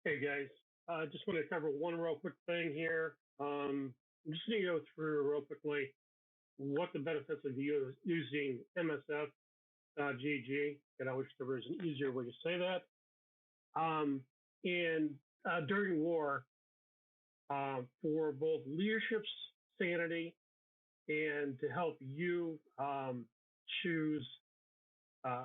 Hey guys, just want to cover one real quick thing here. I'm just going to go through real quickly what the benefits of using MSF.GG, and I wish there was an easier way to say that. Um, and during war, for both leadership's sanity and to help you choose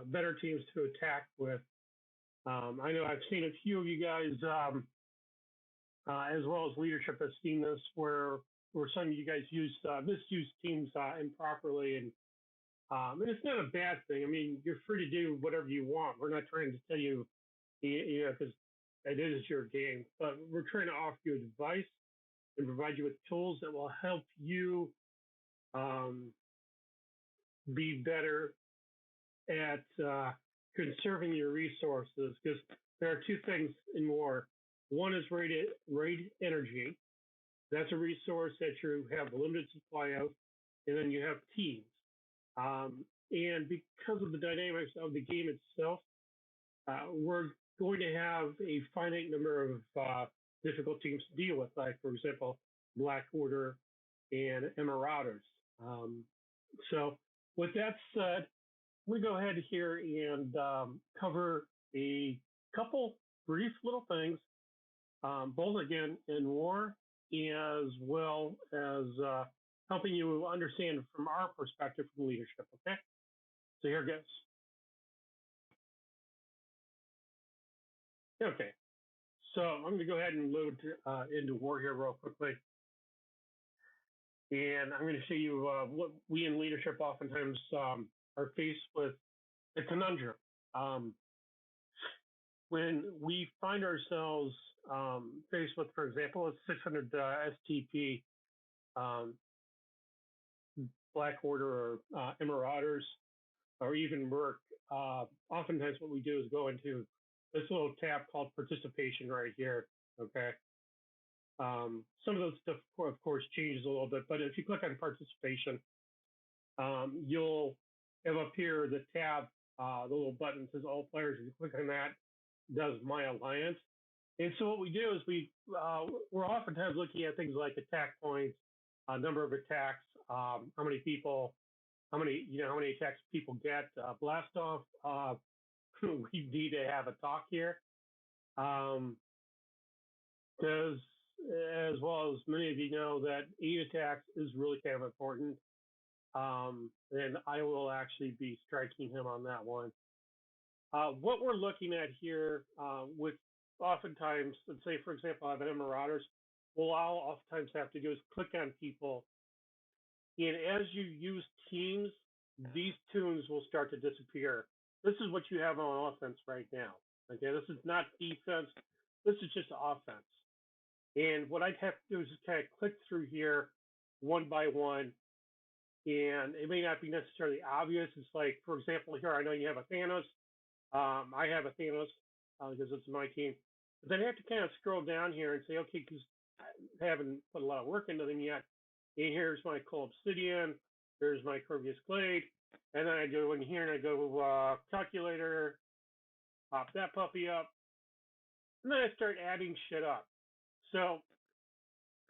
better teams to attack with. I know I've seen a few of you guys as well as leadership has seen this, where some of you guys misuse teams improperly, and it's not a bad thing. I mean, you're free to do whatever you want. We're not trying to tell you, because it is your game, but we're trying to offer you advice and provide you with tools that will help you um, be better at conserving your resources. Because there are two things in war. One is rate energy. That's a resource that you have a limited supply of, and then you have teams. And because of the dynamics of the game itself, we're going to have a finite number of difficult teams to deal with, like, for example, Black Order and Marauders. Um, so, with that said, we go ahead here and cover a couple brief little things, both again in war, as well as helping you understand from our perspective from leadership. Okay, so here goes. Okay, so I'm going to go ahead and load into war here real quickly, and I'm going to show you what we in leadership oftentimes are faced with a conundrum. Um, when we find ourselves faced with, for example, a 600 STP um, Black Order or Marauders or even Merc, oftentimes what we do is go into this little tab called participation right here. Okay. Some of those stuff, of course, changes a little bit, but if you click on participation, you'll have up here the tab, the little button that says all players. If you click on that, it does my alliance. And so what we do is we're oftentimes looking at things like attack points, number of attacks, how many people, how many attacks people get. Blast off. We need to have a talk here, because as well as many of you know that 8 attacks is really kind of important. And I will actually be striking him on that one. What we're looking at here, with oftentimes, let's say, for example, I have an Marauders, what I'll oftentimes have to do is click on people. And as you use teams, these tunes will start to disappear. This is what you have on offense right now. Okay, this is not defense. This is just offense. And what I'd have to do is just kind of click through here one by one. And it may not be necessarily obvious. It's like, for example, here, I know you have a Thanos. I have a Thanos because it's my team. But then I have to kind of scroll down here and say, okay, because I haven't put a lot of work into them yet. And here's my Cold Obsidian. Here's my Corvius Glade. And then I go in here and I go calculator, pop that puppy up. And then I start adding shit up. So,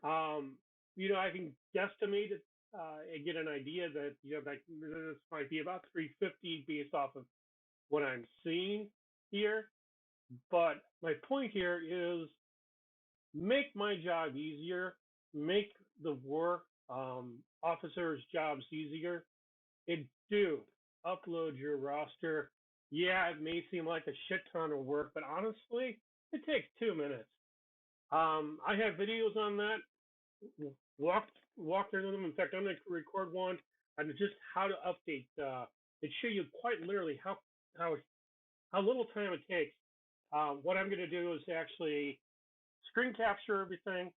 I can guesstimate it and get an idea that, like this might be about 350 based off of what I'm seeing here. But my point here is make my job easier, make the war officers' jobs easier, and do upload your roster. Yeah, it may seem like a shit ton of work, but honestly, it takes 2 minutes. I have videos on that. Walk through them. In fact, I'm going to record one on just how to update and show you quite literally how little time it takes. What I'm going to do is actually screen capture everything.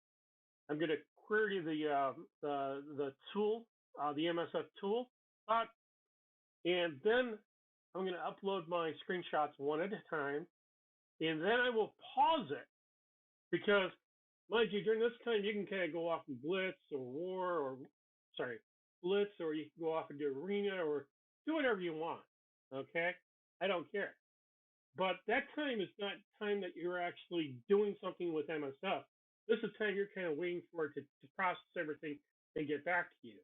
I'm going to query the tool, the MSF tool, and then I'm going to upload my screenshots one at a time, and then I will pause it because, mind you, during this time you can kind of go off and blitz or war or blitz, or you can go off and do arena or do whatever you want. Okay, I don't care. But that time is not time that you're actually doing something with MSF. This is time you're kind of waiting for it to process everything and get back to you.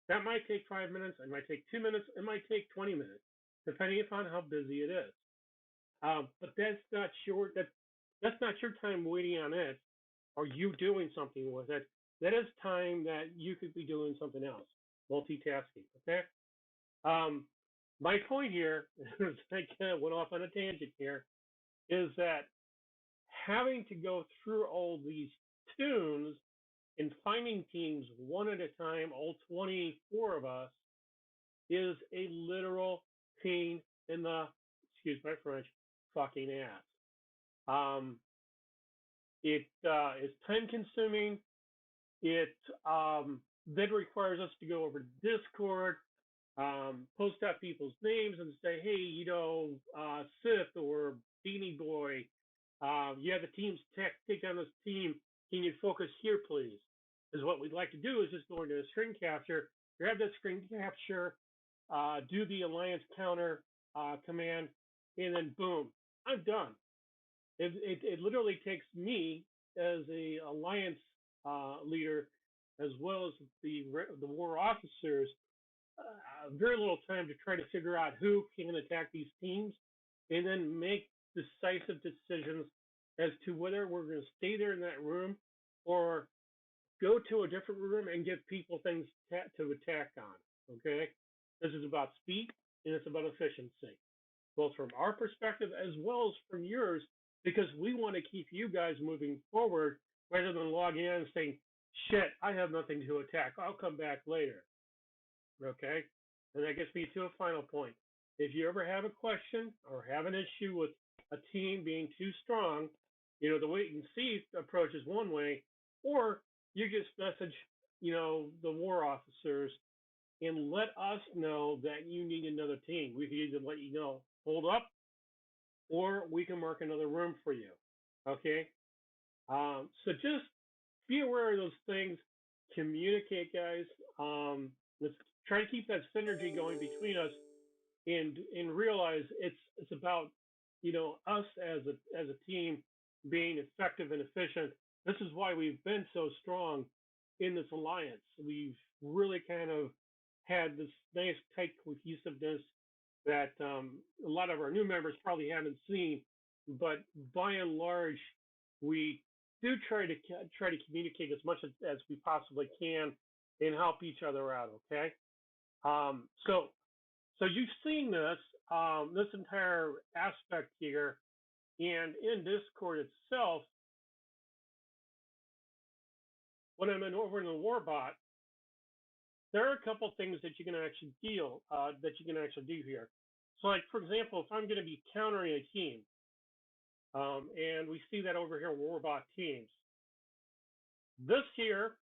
That might take 5 minutes. It might take 2 minutes. It might take 20 minutes, depending upon how busy it is. But that's not your time waiting on it or you doing something with it. That is time that you could be doing something else, multitasking. Okay. Um, my point here, I kind of went off on a tangent here, is that having to go through all these tunes and finding teams one at a time, all 24 of us, is a literal pain in the, excuse my French, fucking ass. Um, it is time consuming. It then requires us to go over to Discord, post out people's names and say, hey, Sith or Beanie Boy, you have the teams take on this team. Can you focus here, please? Is what we'd like to do is just go into a screen capture, grab that screen capture, do the alliance counter command, and then boom, I'm done. It literally takes me as a alliance leader, as well as the war officers, very little time to try to figure out who can attack these teams, and then make decisive decisions as to whether we're going to stay there in that room or go to a different room and give people things to attack on. Okay, this is about speed and it's about efficiency, both from our perspective as well as from yours, because we want to keep you guys moving forward rather than logging in and saying, shit, I have nothing to attack. I'll come back later. Okay? And that gets me to a final point. If you ever have a question or have an issue with a team being too strong, the wait and see approach is one way, or you just message, the war officers and let us know that you need another team. We can either let you know, hold up, or we can mark another room for you. Okay? So just be aware of those things. Communicate, guys. Let's try to keep that synergy going between us, and realize it's about us as a team being effective and efficient. This is why we've been so strong in this alliance. We've really kind of had this nice tight cohesiveness that a lot of our new members probably haven't seen, but by and large, we do try to communicate as much as we possibly can and help each other out. Okay, so you've seen this entire aspect here, and in Discord itself, when I'm over in the Warbot, there are a couple things that you can actually do here. So, like for example, if I'm going to be countering a team, and we see that over here, Warbot teams. This here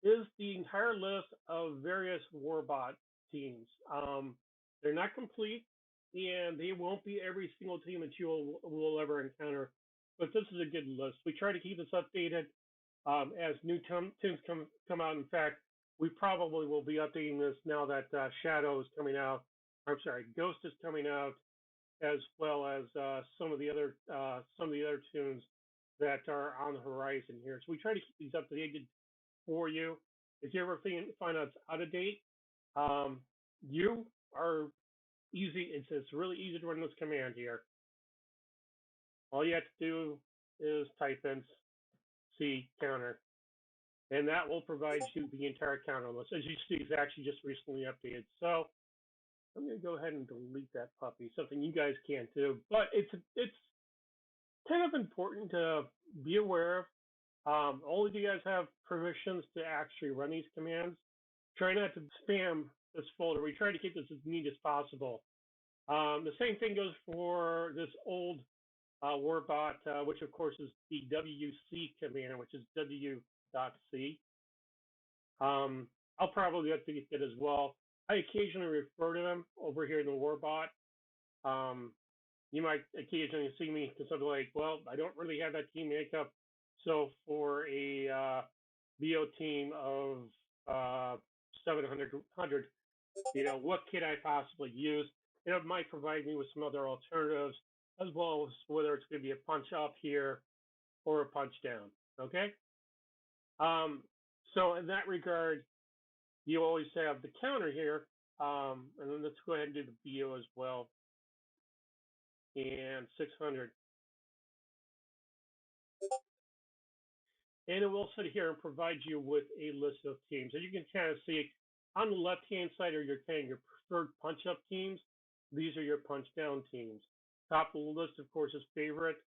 is the entire list of various Warbot teams. They're not complete, and they won't be every single team that you will ever encounter. But this is a good list. We try to keep this updated as new teams come out. In fact, we probably will be updating this now that Shadow is coming out. I'm sorry, Ghost is coming out, as well as some of the other tunes that are on the horizon here. So we try to keep these updated for you. If you ever find out it's out of date, you are easy. It's really easy to run this command here. All you have to do is type in C counter, and that will provide you the entire counter list. As you see, it's actually just recently updated. So I'm going to go ahead and delete that puppy, something you guys can't do. But it's kind of important to be aware of. All of you guys have permissions to actually run these commands. Try not to spam this folder. We try to keep this as neat as possible. The same thing goes for this old Warbot, which of course is the WC command, which is W.C. I'll probably update it as well. I occasionally refer to them over here in the Warbot. You might occasionally see me to something like, well, I don't really have that team makeup. So for a BO team of 700, what can I possibly use? and it might provide me with some other alternatives, as well as whether it's going to be a punch up here or a punch down. Okay. Um, so in that regard, you always have the counter here, and then let's go ahead and do the BO as well, and 600. And it will sit here and provide you with a list of teams. And you can kind of see on the left-hand side are your kind of your preferred punch-up teams. These are your punch-down teams. Top of the list, of course, is favorite.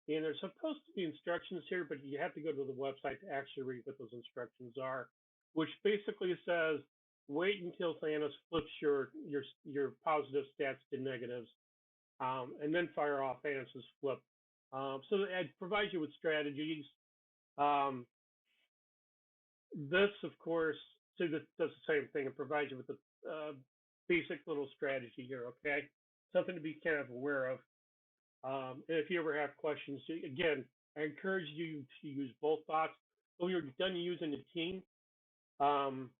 And there's supposed to be instructions here, but you have to go to the website to actually read what those instructions are, which basically says wait until Thanos flips your positive stats to negatives, and then fire off Thanos' flip. So it provides you with strategies. Um, this, of course, so that does the same thing. It provides you with a basic little strategy here, okay? Something to be kind of aware of. And if you ever have questions, again, I encourage you to use both bots. When you're done using the team,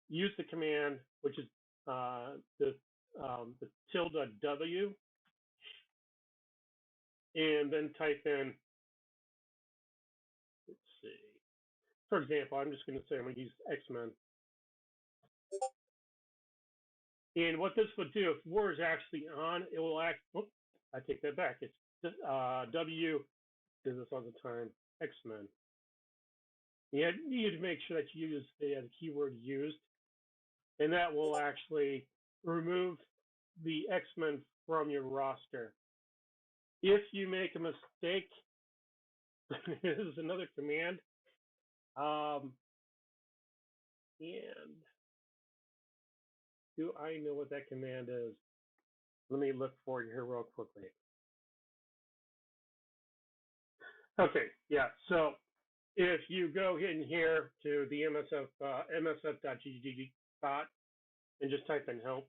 use the command, which is the tilde W, and then type in, let's see, for example, I'm just going to say I'm going to use X-Men. And what this would do, if war is actually on, it will act, oops, I take that back. It's W, do this all the time, X-Men. You need to make sure that you use the keyword used, and that will actually remove the X-Men from your roster. If you make a mistake, this is another command, and do I know what that command is? Let me look for it here real quickly. Okay, yeah, so if you go in here to the msf.gg bot and just type in help,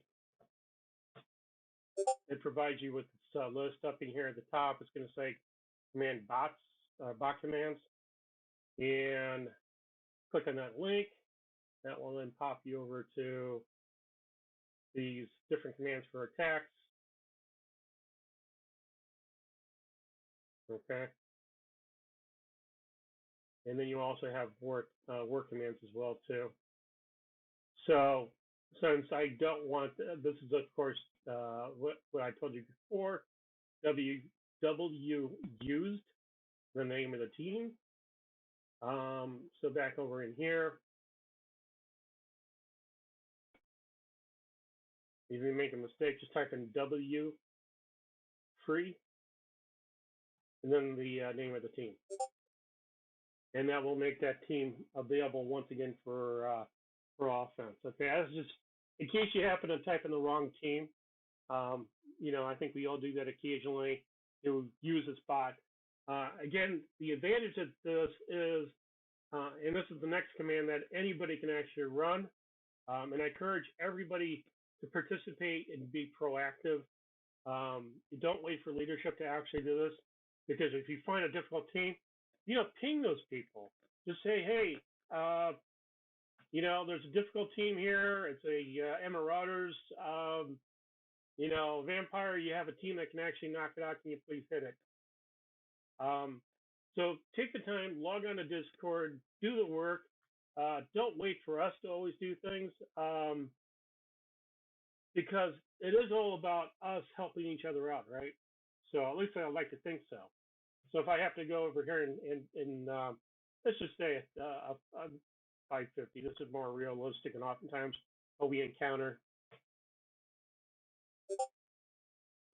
it provides you with this list up in here at the top. It's going to say command bots, bot commands, and click on that link. That will then pop you over to these different commands for attacks. Okay. And then you also have work commands as well too. So since I don't want, this is of course what I told you before, W used, the name of the team. So back over in here, if you make a mistake, just type in W free, and then the name of the team. And that will make that team available once again for offense. Okay, that's just in case you happen to type in the wrong team. I think we all do that occasionally to use a spot. Again, the advantage of this is, and this is the next command that anybody can actually run, and I encourage everybody to participate and be proactive. Don't wait for leadership to actually do this, because if you find a difficult team, ping those people. Just say, hey, there's a difficult team here. It's a Marauders. Vampire, you have a team that can actually knock it out. Can you please hit it? So take the time, log on to Discord, do the work. Don't wait for us to always do things, because it is all about us helping each other out, right? So at least I like to think so. So if I have to go over here and let's just say 550, this is more realistic, and oftentimes what we encounter.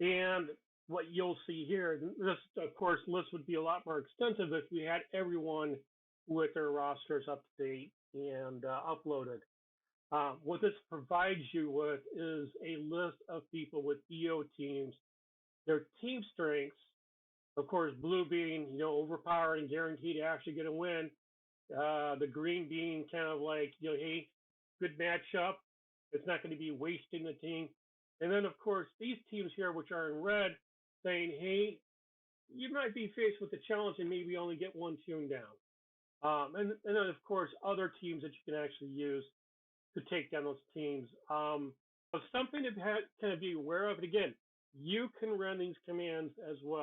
And what you'll see here, this, of course, list would be a lot more extensive if we had everyone with their rosters up to date and uploaded. What this provides you with is a list of people with EO teams, their team strengths, of course, blue being, overpowered and guaranteed to actually get a win. The green being kind of like, hey, good matchup. It's not going to be wasting the team. And then, of course, these teams here, which are in red, saying, hey, you might be faced with a challenge and maybe only get one tune down. And then, of course, other teams that you can actually use to take down those teams. Something to kind of be aware of. And again, you can run these commands as well.